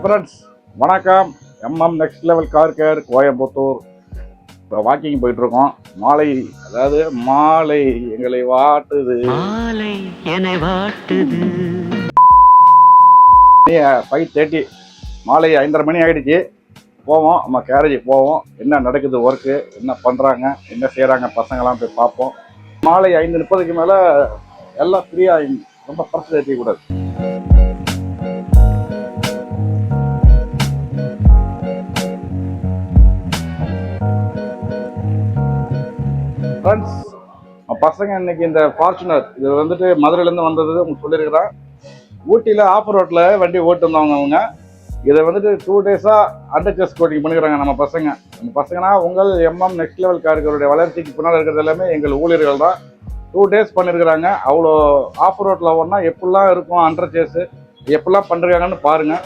Friends, வணக்கம். MM next level car care Coimbatore. இப்போ walking போயிட்டுருக்கோம். மாலை எங்களை வாட்டுது, மாலை என்னை வாட்டுது. 5:30 மாலை 5:30 மணி ஆகிடுச்சு. போவோம், நம்ம கேரேஜ் போவோம். என்ன நடக்குது, ஒர்க்கு என்ன பண்ணுறாங்க, என்ன செய்கிறாங்க பசங்களாம் போய் பார்ப்போம். மாலை 5:30க்கு மேலே எல்லாம் ஃப்ரீயாக, ரொம்ப பர்சல் ஏற்றிக்கூடாது. ஃப்ரெண்ட்ஸ், பசங்க இன்னைக்கு இந்த ஃபார்ச்சுனர் இது வந்துட்டு மதுரையிலேருந்து வந்தது உங்களுக்கு சொல்லியிருக்கிறேன். ஊட்டியில் ஆஃப் ரோட்டில் வண்டி ஓட்டு வந்தவங்க அவங்க. இதை வந்துட்டு 2 டேஸாக அண்டர் செஸ் கோட்டிங் பண்ணிக்கிறாங்க நம்ம பசங்கன்னா உங்கள் எம்எம் நெக்ஸ்ட் லெவல் கார்களுடைய வளர்ச்சிக்கு பின்னால் இருக்கிறது எல்லாமே எங்கள் ஊழியர்கள் தான். 2 டேஸ் பண்ணியிருக்கிறாங்க. அவ்வளோ ஆஃப் ரோட்டில் ஒன்றா எப்படிலாம் இருக்கும் அண்டர் சேஸு, எப்படிலாம் பண்ணுறாங்கன்னு பாருங்கள்.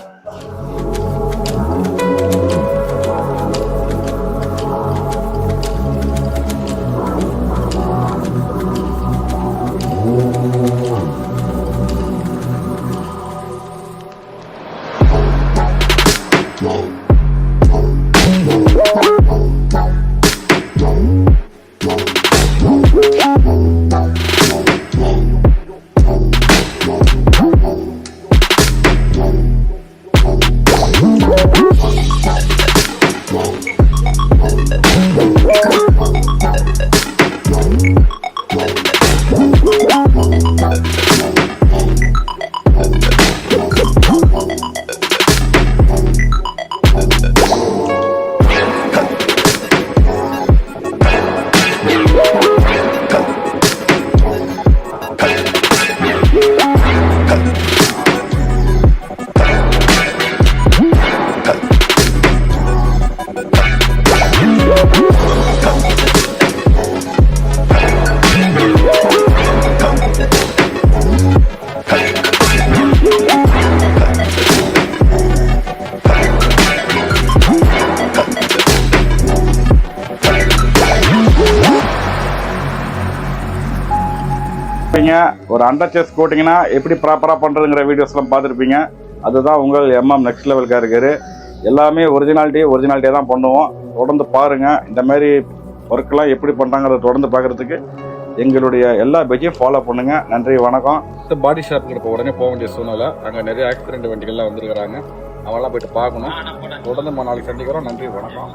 ஒரு அண்டர் செஸ் கோட்டிங்கன்னா எப்படி ப்ராப்பராக பண்ணுறதுங்கிற வீடியோஸ்லாம் பார்த்துருப்பீங்க. அதுதான் உங்கள் எம்எம் நெக்ஸ்ட் லெவல் கார். எல்லாமே ஒரிஜினாலிட்டியாக தான் பண்ணுவோம். தொடர்ந்து பாருங்கள். இந்த மாதிரி ஒர்க்கெலாம் எப்படி பண்ணுறாங்கிறத தொடர்ந்து பார்க்குறதுக்கு எங்களுடைய எல்லா பேஜையும் ஃபாலோ பண்ணுங்கள். நன்றி, வணக்கம். பாடி ஷாப்புக்கு இப்போ உடனே போக வேண்டிய சூழ்நிலை. அங்கே நிறைய ஆக்சிடென்ட் வண்டிகள்லாம் வந்துருக்கிறாங்க. அவங்களாம் போயிட்டு பார்க்கணும். தொடர்ந்து நாளைக்கு சந்திக்கிறோம். நன்றி, வணக்கம்.